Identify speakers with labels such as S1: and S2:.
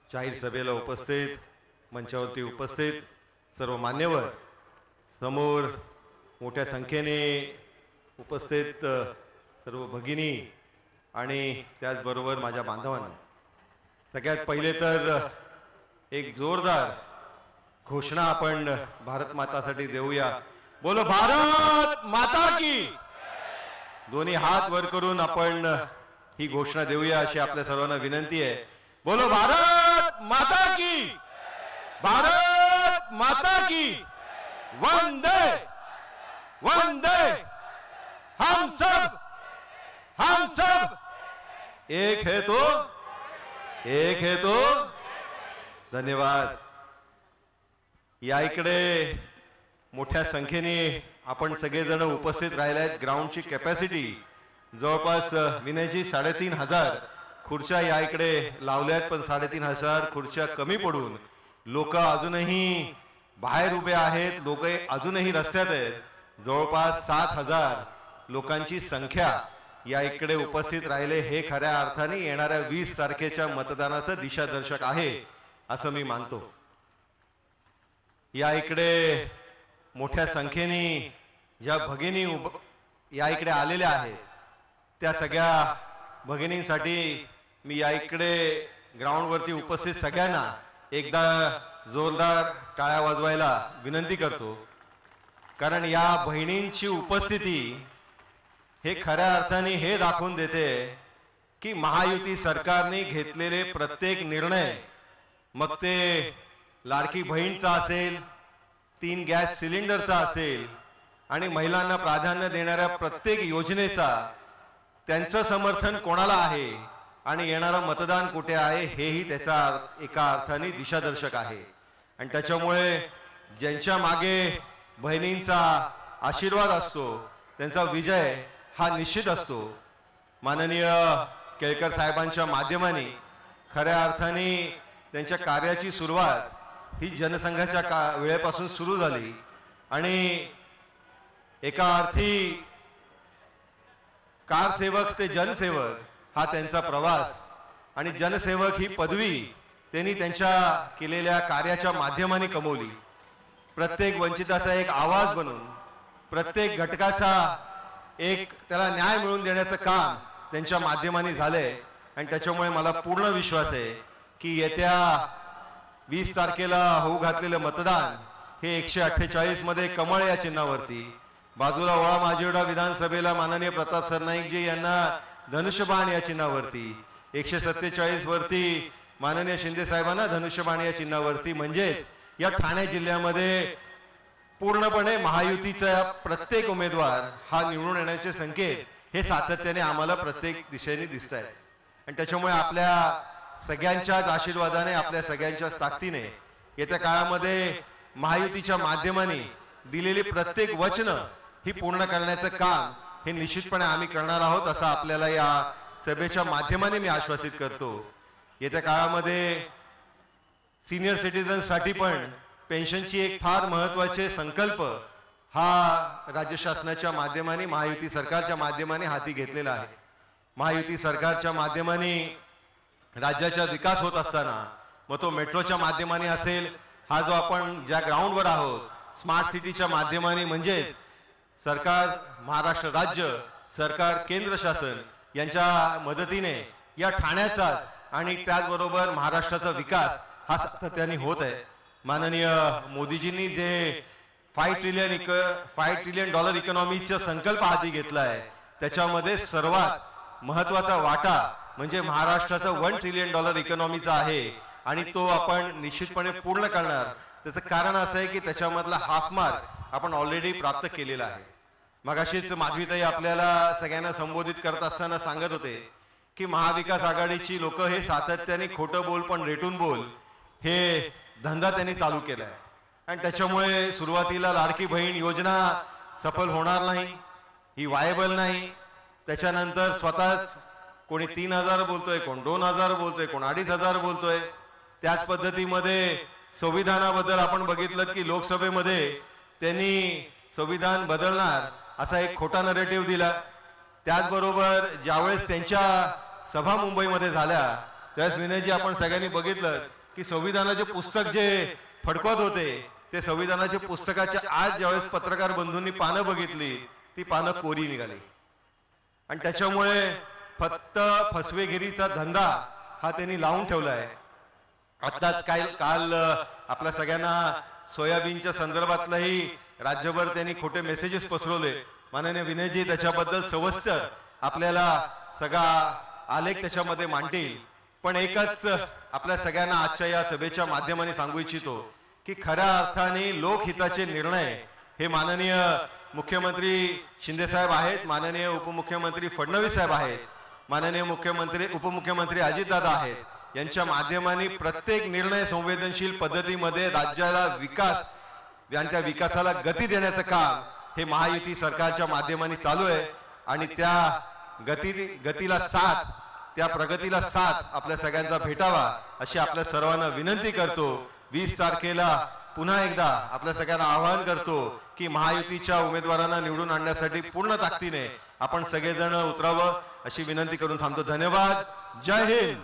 S1: जाहीर सभेला उपस्थित, मंचावरती उपस्थित सर्व मान्यवर, समोर मोठ्या संख्येने उपस्थित सर्व भगिनी आणि त्याचबरोबर माझ्या बांधवांना, सगळ्यात पहिले तर एक जोरदार घोषणा आपण भारत मातासाठी देऊया. बोलो भारत माता की. दोन्ही हात वर करून आपण ही घोषणा देऊया अशी आपल्या सर्वांना विनंती आहे. बोलो भारत माता की, भारत माता की. वंदे वंदे. हम सब एक है तो, एक है तो. धन्यवाद. या इकडे मोठ्या संख्येने आपण सगळेजण उपस्थित राहिले आहेत. ग्राउंडची कॅपॅसिटी जवळपास विनयजी 3,500 खुर्च्या या इकडे लावल्या आहेत, पण 3,500 खुर्च्या कमी पडून लोक अजूनही बाहेर उभे आहेत, लोक अजूनही रस्त्यात आहेत. जवळपास 7,000 लोकांची संख्या या इकडे उपस्थित राहिले. हे खऱ्या अर्थाने येणाऱ्या 20 तारखेच्या मतदानाचं दिशादर्शक आहे असं मी मानतो. या इकडे मोठ्या संख्येने ज्या भगिनी या इकडे आलेल्या आहेत त्या सगळ्या भगिनींसाठी मी या इकडे ग्राउंडवरती उपस्थित सगळ्यांना एकदा जोरदार टाळ्या वाजवायला विनंती करतो. कारण या बहिणींची उपस्थिती हे खऱ्या अर्थाने हे दाखवून देते की महायुती सरकारने घेतलेले प्रत्येक निर्णय, मग ते लाडकी बहीणचा असेल, 3 गॅस सिलेंडरचा असेल आणि महिलांना प्राधान्य देणाऱ्या प्रत्येक योजनेचा, त्यांचं समर्थन कोणाला आहे आणि येणारं मतदान कुठे आहे हेही त्याचा एका अर्थाने दिशादर्शक आहे. आणि त्याच्यामुळे ज्यांच्या मागे बहिणींचा आशीर्वाद असतो त्यांचा विजय हा निश्चित असतो. माननीय केळकर साहेबांच्या माध्यमाने खऱ्या अर्थाने त्यांच्या कार्याची सुरुवात ही जनसंघाच्या वेळेपासून सुरू झाली आणि एका अर्थी कारसेवक ते जनसेवक हा त्यांचा प्रवास आणि जनसेवक ही पदवी त्यांनी त्यांच्या केलेल्या कार्याच्या माध्यमाने कमवली. प्रत्येक वंचिताचा एक आवाज बनून प्रत्येक घटकाचा एक त्याला न्याय मिळवून देण्याचं काम त्यांच्या माध्यमाने झालंय. आणि त्याच्यामुळे मला पूर्ण विश्वास आहे की येत्या 20 तारखेला होऊ घातलेलं मतदान हे 148 मध्ये कमळ या चिन्हावरती, बाजूला वळा माजिवडा विधानसभेला माननीय प्रताप सरनाईकजी यांना धनुष्यबाण या चिन्हावरती, 147 वरती माननीय शिंदे साहेबांना धनुष्यबाण या चिन्हावरती, म्हणजेच या ठाणे जिल्ह्यामध्ये पूर्णपणे महायुतीचा प्रत्येक उमेदवार हा निवडून येण्याचे संकेत हे सातत्याने आम्हाला प्रत्येक दिशेने दिसत आहेत. आणि त्याच्यामुळे आपल्या सगळ्यांच्याच आशीर्वादाने, आपल्या सगळ्यांच्याच ताकदीने येत्या काळामध्ये महायुतीच्या माध्यमाने दिलेली प्रत्येक वचनं ही पूर्ण करण्याचं काम हे निश्चितपणे आम्ही करणार आहोत असं आपल्याला या सभेच्या माध्यमाने मी आश्वासित करतो. येत्या काळामध्ये सिनियर सिटीजन्ससाठी पण पेन्शनची एक फार महत्त्वाचे संकल्प हा राज्य शासनाच्या माध्यमाने, महायुती सरकारच्या माध्यमाने हाती घेतलेला आहे. महायुती सरकारच्या माध्यमाने राज्याचा विकास होत असताना, मग तो मेट्रोच्या माध्यमाने असेल, हा जो आपण ज्या ग्राउंडवर आहोत स्मार्ट सिटीच्या माध्यमाने, म्हणजे सरकार महाराष्ट्र राज्य सरकार केंद्र शासन यांच्या मदतीने या ठाण्याचा आणि त्याचबरोबर महाराष्ट्राचा विकास हा सातत्याने होत आहे. माननीय मोदीजींनी जे $5 ट्रिलियन इकॉनॉमीचा संकल्प हाती घेतला आहे त्याच्यामध्ये सर्वात महत्वाचा वाटा म्हणजे महाराष्ट्राचा $1 ट्रिलियन इकॉनॉमीचा आहे आणि तो आपण निश्चितपणे पूर्ण करणार. त्याचं कारण असं आहे की त्याच्यामधला हाफ मार्क आपण ऑलरेडी प्राप्त केलेला आहे. मगाशीच माधवीताई आपल्याला सगळ्यांना संबोधित करत असताना सांगत होते की महाविकास आघाडीची लोक हे सातत्याने खोटं बोल पण रेटून बोल हे धंदा त्यांनी चालू केलाय. आणि त्याच्यामुळे सुरुवातीला लाडकी बहीण योजना सफल होणार नाही, ही वायबल नाही. त्याच्यानंतर स्वतःच कोणी 3,000 बोलतोय, कोण 2,000 बोलतोय, कोण 2,500 बोलतोय. त्याच पद्धतीमध्ये संविधानाबद्दल आपण बघितलं की लोकसभेमध्ये त्यांनी संविधान बदलणार असा एक खोटा नरेटिव्ह दिला. त्याचबरोबर ज्यावेळेस त्यांच्या सभा मुंबईमध्ये झाल्या त्यावेळेस विनयजी आपण सगळ्यांनी बघितलं की संविधानाचे पुस्तक जे फडकवत होते ते संविधानाच्या पुस्तकाच्या आज ज्यावेळेस पत्रकार बंधूंनी पानं बघितली ती पानं कोरी निघाली आणि त्याच्यामुळे फक्त फसवेगिरीचा धंदा हा त्यांनी लावून ठेवलाय. आताच काल आपल्या सगळ्यांना सोयाबीनच्या संदर्भातलंही राज्यभर त्यांनी खोटे मेसेजेस पसरवले. माननीय विनयजी त्याच्याबद्दल सविस्तर आपल्याला सगळा आलेख त्याच्यामध्ये मांडतील. पण एकच आपल्या सगळ्यांना आजच्या या सभेच्या माध्यमाने सांगू इच्छितो की खऱ्या अर्थाने लोकहिताचे निर्णय हे माननीय मुख्यमंत्री शिंदे साहेब आहेत, माननीय उपमुख्यमंत्री फडणवीस साहेब आहेत, माननीय उपमुख्यमंत्री अजितदादा आहेत. यांच्या माध्यमाने प्रत्येक निर्णय संवेदनशील पद्धतीमध्ये राज्याला विकास आणि त्या विकासाला गती देण्याचं काम हे महायुती सरकारच्या माध्यमाने चालू आहे. आणि त्या गतीला साथ, त्या प्रगतीला साथ आपल्या सगळ्यांचा भेटावा अशी आपल्या सर्वांना विनंती करतो. 20 तारखेला पुन्हा एकदा आपल्या सगळ्यांना आवाहन करतो की महायुतीच्या उमेदवारांना निवडून आणण्यासाठी पूर्ण ताकदीने आपण सगळेजण उतरावं अशी विनंती करून थांबतो. धन्यवाद. जय हिंद.